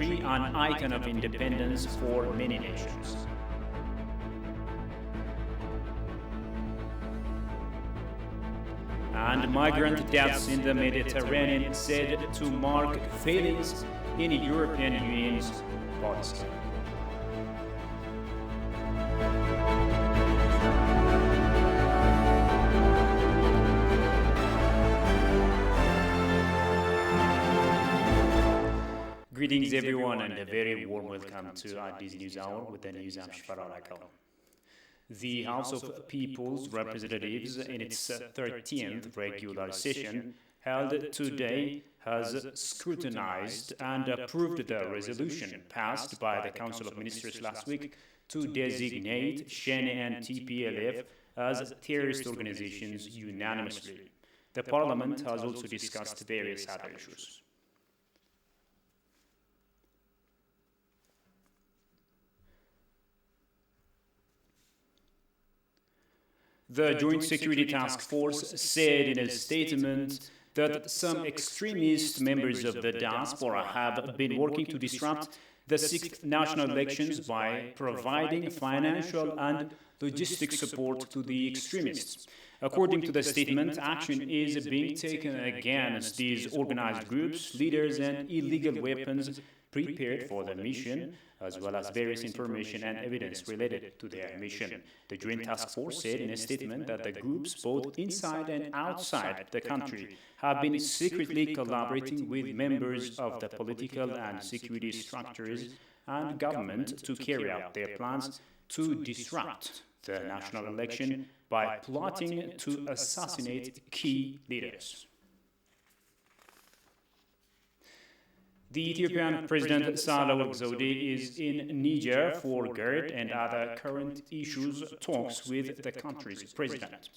country an icon of independence for many nations. And migrant deaths in the Mediterranean said to mark failings in the European Union's policy. Greetings everyone and a very warm welcome to this news hour with the news I'm Shifarao Rakal. The House of People's Representatives in its 13th regular session held today has scrutinized and approved the resolution passed by the Council of Ministers last week to designate Shene and TPLF as terrorist organizations unanimously. The Parliament has also discussed various other issues. The Joint Security Task Force said in a statement that some extremist members of the diaspora have been working to disrupt the sixth national elections by providing financial and logistic support to the extremists. According to the statement, action is being taken against these organized groups, leaders, and illegal weapons prepared for the mission, as well as various information and evidence related to their mission. The Joint Task Force said in a statement that the groups, both inside and outside the country, have been secretly collaborating with members of the political and security structures and government to carry out their plans to disrupt the national election by plotting to assassinate key leaders. The Ethiopian President Sahle-Work Zewde is in Niger for GERD and other current issues talks with the country's president.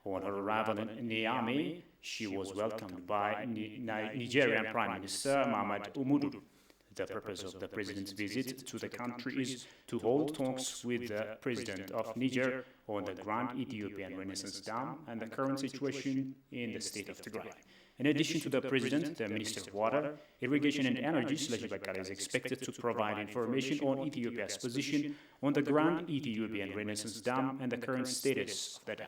On her arrival in Niamey, she was welcomed by Nigerian Prime Minister Mahamudu Buhari. The purpose of the president's visit to the country is to hold talks with the president of Niger on the Grand Ethiopian Renaissance Dam and the current situation in the state of Tigray. In addition to the president, the Minister of Water, Irrigation and Energy, Sleshi Bekele, is expected to provide information on Ethiopia's position on the Grand Ethiopian Renaissance Dam and the current status of the dam.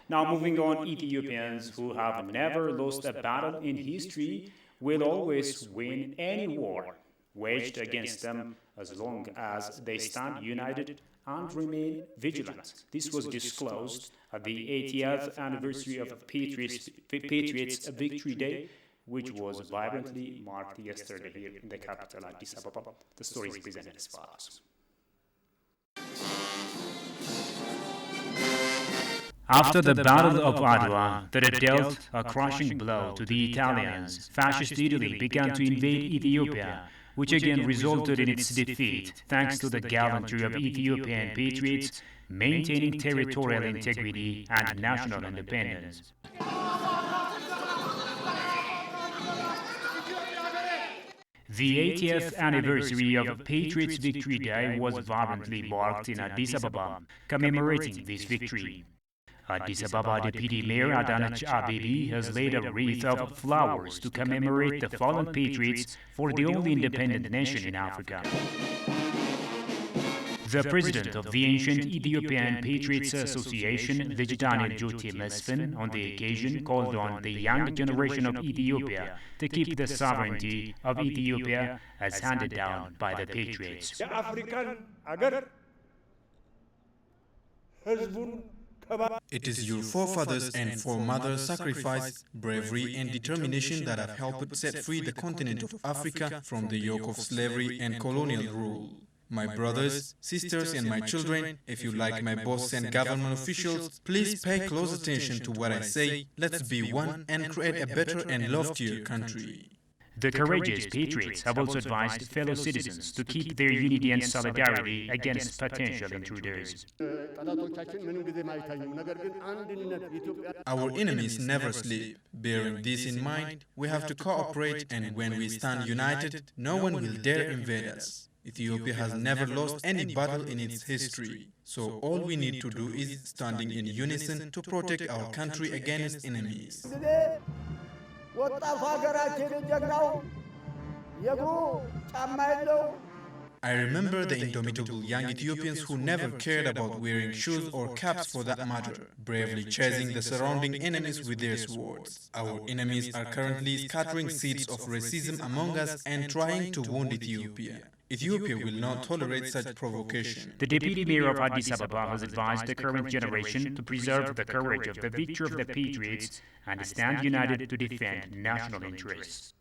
Now, moving on, Ethiopians who have never lost a battle in history will always win any war waged against them as long as they stand united and remain vigilant. This was disclosed at the 80th anniversary of Patriots' Victory Day, which was vibrantly marked yesterday here in the capital, Addis Ababa. The story is presented as follows. After the Battle of Adwa, that had dealt a crushing blow to the Italians, fascist Italy began to invade Ethiopia, which again resulted in its defeat thanks to the gallantry of Ethiopian patriots maintaining territorial integrity and national independence. The 80th anniversary of Patriots' Victory Day was vibrantly marked in Addis Ababa, commemorating this victory. Addis Ababa Deputy Mayor Adanej Abebi has laid a wreath of flowers to commemorate the fallen patriots for the only independent nation in Africa. The president of the ancient Ethiopian Patriots Association, Daniel Joti Mesfin, on the occasion called on the young generation of Ethiopia to keep the sovereignty of Ethiopia as handed down by the patriots. It is your forefathers and foremothers' sacrifice, bravery, and determination that have helped set free the continent of Africa from the yoke of slavery and colonial rule. My brothers, sisters, and my children, if you like my boss and government officials, please pay close attention to what I say. Let's be one and create a better and loftier country. The courageous patriots have also advised fellow citizens to keep their unity and solidarity against potential intruders. Our enemies never sleep. Bearing this in mind, we have to cooperate, and when we stand united, no one will dare invade us. Ethiopia has never lost any battle in its history, so all we need to do is standing in unison to protect our country against enemies. I remember the indomitable young Ethiopians who never cared about wearing shoes or caps for that matter, bravely chasing the surrounding enemies with their swords. Our enemies are currently scattering seeds of racism among us and trying to wound Ethiopia. Ethiopia will not tolerate such provocation. The Deputy Mayor of Addis Ababa has advised the current generation to preserve the courage of the victory of the patriots and stand united to defend national interests.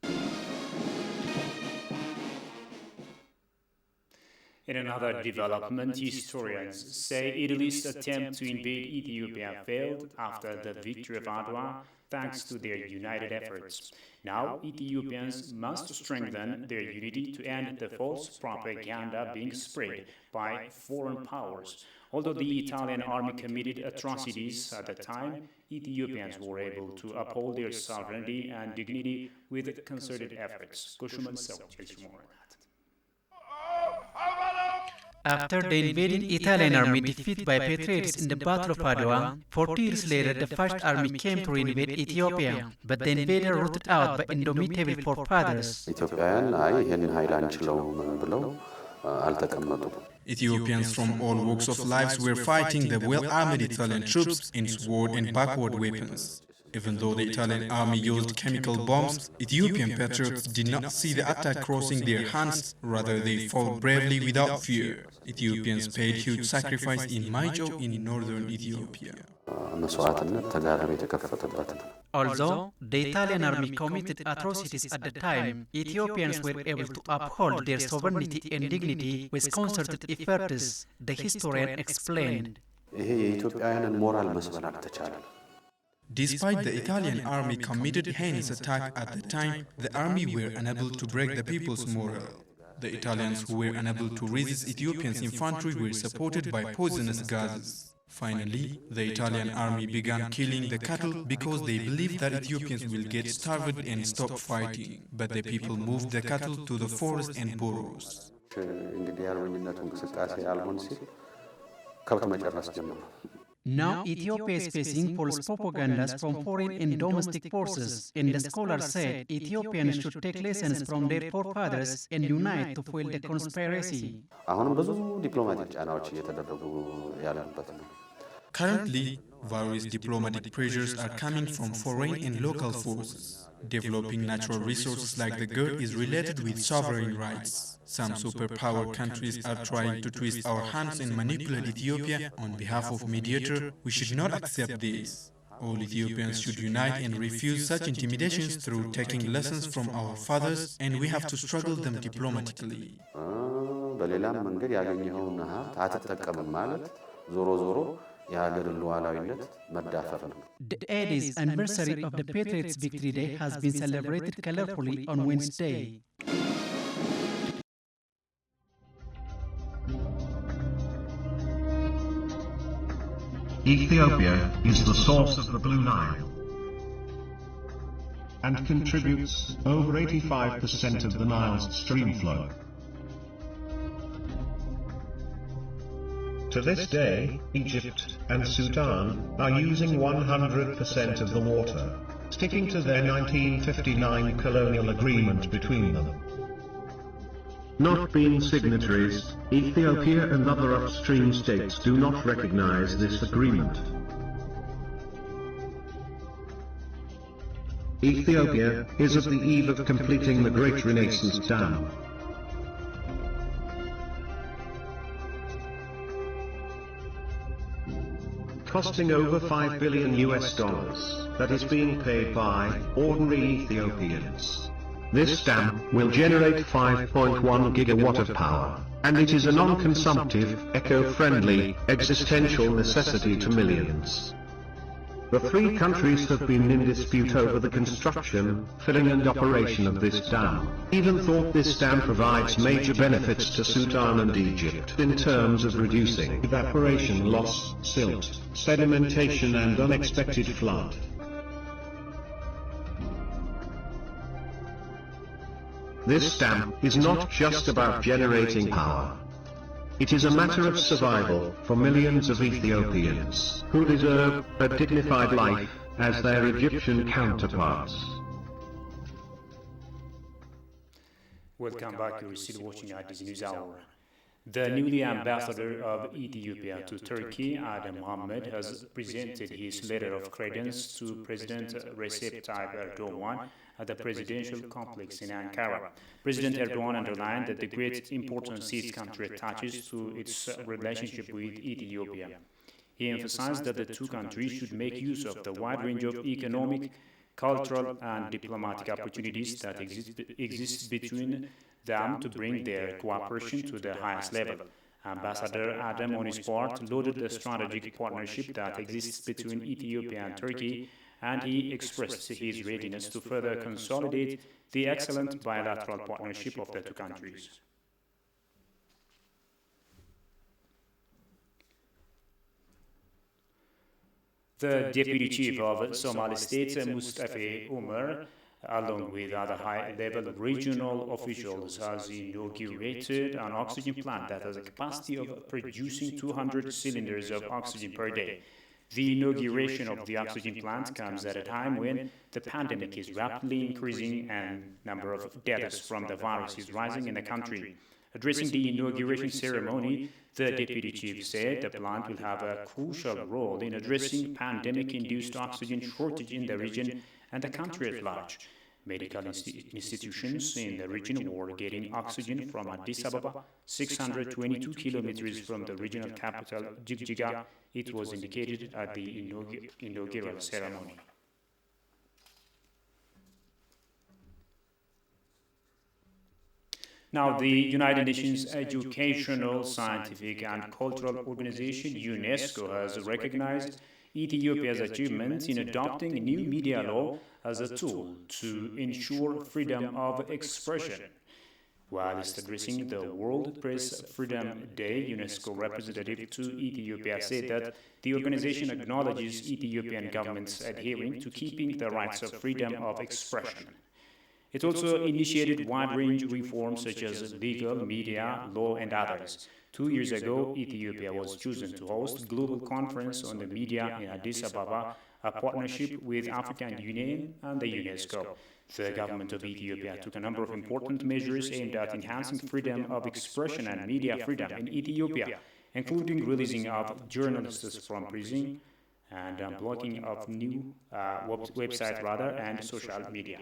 In another development, historians say Italy's attempt to invade Ethiopia failed after the victory of Adwa, thanks to their united efforts. Now, Ethiopians must strengthen their unity to end the false propaganda being spread by foreign powers. Although the Italian army committed atrocities at the time, Ethiopians were able to uphold their sovereignty and dignity with concerted efforts. Goshuman Sel tells you more on that. After the invading Italian army defeat by patriots in the Battle of Adwa, 40 years later the First Army came to invade Ethiopia, but the invader rooted out by indomitable forefathers. Ethiopians from all walks of life were fighting the well-armed Italian troops in sword and backward weapons. Even though the Italian army used chemical bombs, Ethiopian patriots did not see the attack crossing their hands, rather they fought bravely without fear. Ethiopians paid huge sacrifice in Maijo in northern Ethiopia. Although the Italian army committed atrocities at the time, Ethiopians were able to uphold their sovereignty and dignity with concerted efforts, the historian explained. Despite the Italian army committed heinous attack at the time, the army were unable to break the people's morale. The Italians who were unable to resist Ethiopians' infantry were supported by poisonous gases. Finally, the Italian army began killing the cattle because they believed that Ethiopians will get starved and stop fighting. But the people moved the cattle to the forest and burrows. Now Ethiopia is facing false propagandas from foreign and domestic forces, and the scholars said Ethiopians should take lessons from their forefathers and unite to foil the conspiracy. Currently, various diplomatic pressures are coming from foreign and local forces. Developing natural resources like the GERD is related with sovereign rights. Some superpower countries are trying to twist our hands and manipulate Ethiopia on behalf of mediator. We should not accept this. All Ethiopians should unite and refuse such intimidations through taking lessons from our fathers, and we have to struggle them diplomatically. The 80th anniversary of the Patriots' Victory Day has been celebrated colorfully on Wednesday. Ethiopia is the source of the Blue Nile and contributes over 85% of the Nile's stream flow. To this day, Egypt and Sudan are using 100% of the water, sticking to their 1959 colonial agreement between them. Not being signatories, Ethiopia and other upstream states do not recognize this agreement. Ethiopia is at the eve of completing the Great Renaissance Dam. Costing over $5 billion that is being paid by ordinary Ethiopians. This dam will generate 5.1 gigawatt of power, and it is a non-consumptive, eco-friendly, existential necessity to millions. The three countries have been in dispute over the construction, filling and operation of this dam. Even thought this dam provides major benefits to Sudan and Egypt in terms of reducing evaporation loss, silt, sedimentation and unexpected flood. This dam is not just about generating power. It is a matter of survival for millions of Ethiopians who deserve a dignified life as their Egyptian counterparts. Welcome back, you're still watching IDZ News Hour. The newly ambassador of Ethiopia to Turkey, Adam Mohammed, has presented his letter of credence to President Recep Tayyip Erdogan at the presidential complex in Ankara. President Erdogan underlined that the great importance his country attaches to its relationship with Ethiopia. He emphasized that the two countries should make use of the wide range of economic, cultural, and diplomatic opportunities that exist between them to bring their cooperation to the highest level. Ambassador Adam, on his part, lauded the strategic partnership that exists between Ethiopia and Turkey, and he expressed his readiness to further consolidate the excellent bilateral partnership of the two countries. The Deputy Chief of Somali State, Mustafa Umar, along with other high-level regional officials, has inaugurated an oxygen plant that has a capacity of producing 200 cylinders of oxygen per day. The inauguration of the oxygen plant comes at a time when the pandemic is rapidly increasing and number of deaths from the virus is rising in the country. Addressing the inauguration ceremony, the Deputy Chief said the plant will have a crucial role in addressing pandemic-induced oxygen shortage in the region and the country at large. Medical institutions in the region were getting oxygen from Addis Ababa, 622 kilometers from the regional capital, Jigjiga. It was indicated at the inaugural ceremony. Now, the United Nations Educational, Scientific and Cultural Organization, UNESCO, has recognized Ethiopia's achievements in adopting a new media law as a tool to ensure freedom of expression. While addressing the World Press Freedom Day, UNESCO representative to Ethiopia said that the organization acknowledges Ethiopian government's adhering to keeping the rights of freedom of expression. It also initiated wide-range reforms such as legal, media, law, and others. 2 years ago, Ethiopia was chosen to host a global conference on the media in Addis Ababa, a partnership with African Union and the UNESCO. The government of Ethiopia took a number of important measures aimed at enhancing freedom of expression and media freedom in Ethiopia, including releasing of journalists from prison and blocking of new websites and social media.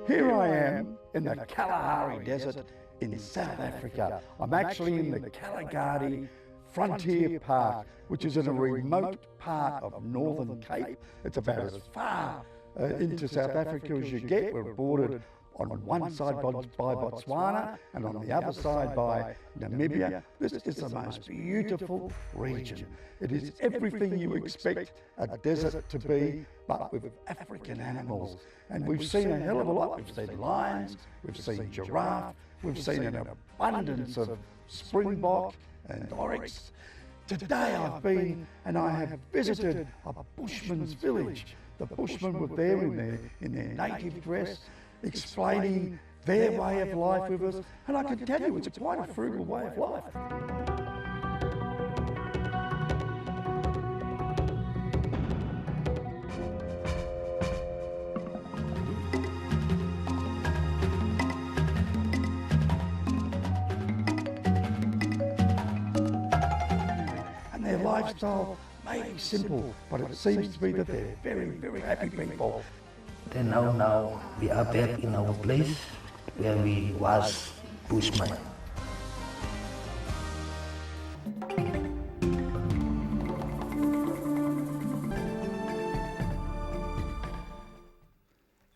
Here I am, in the Kalahari Desert in South Africa. I'm actually in the Kalahari Frontier Park, which is in a remote part of Northern Cape. It's about as far into South Africa as you get. We're bordered on one side by Botswana and on the other side by Namibia. This is the most beautiful region. It is everything you expect a desert to be, but with African animals. And we've seen a hell of a lot. We've seen lions, we've seen giraffe, we've seen an abundance of springbok and oryx. Today I've been and I have visited a bushman's village. The bushmen were there in their native dress, explaining their way of life with us, and I can tell you it's quite a frugal way of life. And their lifestyle may be simple, but it seems to be that they're very, very happy people. Then now we are back in our place where we was bushman.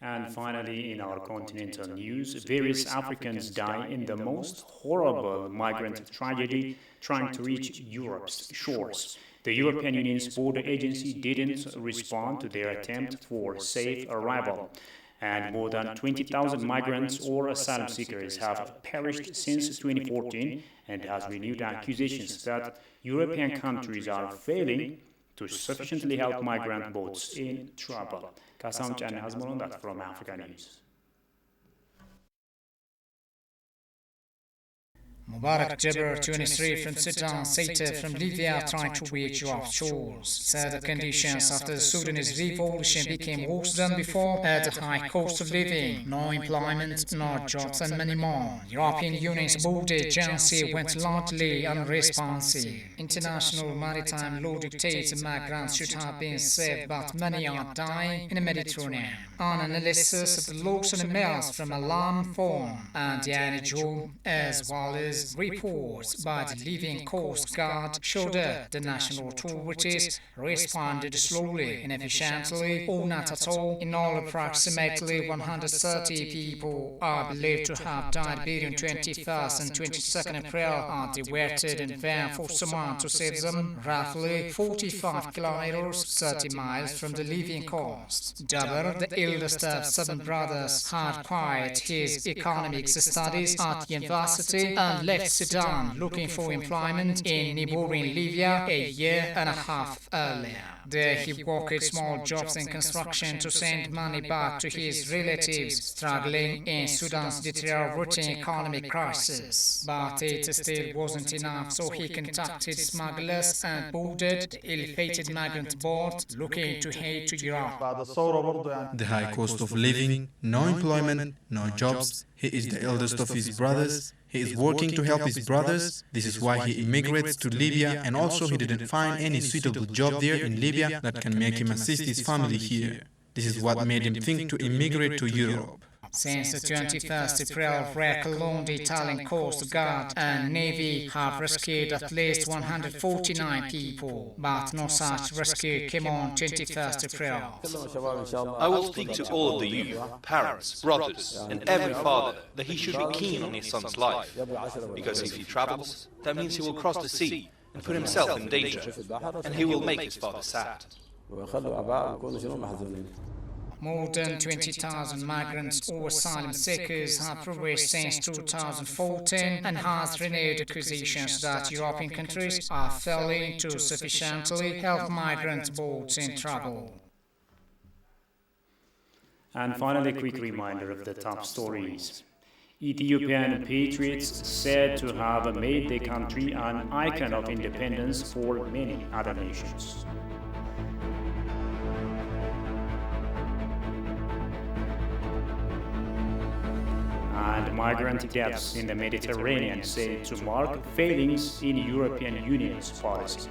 And finally, in our continental news, various Africans die in the most horrible migrant tragedy trying to reach Europe's shores. The European Union's border agency didn't respond to their attempt for safe arrival, and more than 20,000 migrants or asylum seekers have perished since 2014 and has renewed accusations that European countries are failing to sufficiently help migrant boats in trouble. Kasam Chan has more on that from Africa News. Mubarak Jabir, 23, from Sudan, Saita from Libya, trying to reach Europe's shores. Said the conditions after the Sudanese revolution became worse than before, at a high cost of living, no employment, no jobs, and many more. European Union's border agency went largely unresponsive. International maritime law dictates migrants should have been saved, but many are dying in the Mediterranean. An analysis of the laws and emails from Alarm Forum and Diana Joe, as well as reports by the Libyan Coast Guard, showed that the national authorities responded slowly, inefficiently, or not at all. In all, approximately 130 people are believed to have died between 21st and 22nd April, and they waited in vain for someone to save them, roughly 45 kilometers, 30 miles from the Libyan coast. Jabir, the eldest of 7 brothers, had quit his economics studies at university and left Sudan looking for employment in neighboring Libya a year and a half earlier. There he worked small jobs in construction to send money back to his relatives struggling in Sudan's deteriorating economic crisis. But it still wasn't enough, so he contacted smugglers and boarded the ill-fated migrant boat looking to head to Europe. The high cost of living, no employment, no jobs. He is the eldest of his brothers. He is working to help his brothers. This is why he immigrates to Libya, and also he didn't find any suitable job there in Libya that can make him assist his family here. This is what made him think to immigrate to Europe. Since the 21st April, wreck along the Italian Coast Guard and Navy have rescued at least 149 people, but no such rescue came on 21st April. I will speak to all of the youth, parents, brothers, and every father that he should be keen on his son's life, because if he travels, that means he will cross the sea and put himself in danger, and he will make his father sad. More than 20,000 migrants or asylum seekers have progressed since 2014 and has renewed accusations that European countries are failing to sufficiently help migrant boats in trouble. And finally, a quick reminder of the top stories. Ethiopian patriots said to have made the country an icon of independence for many other nations. And migrant deaths in the Mediterranean said to mark failings in European Union's policy.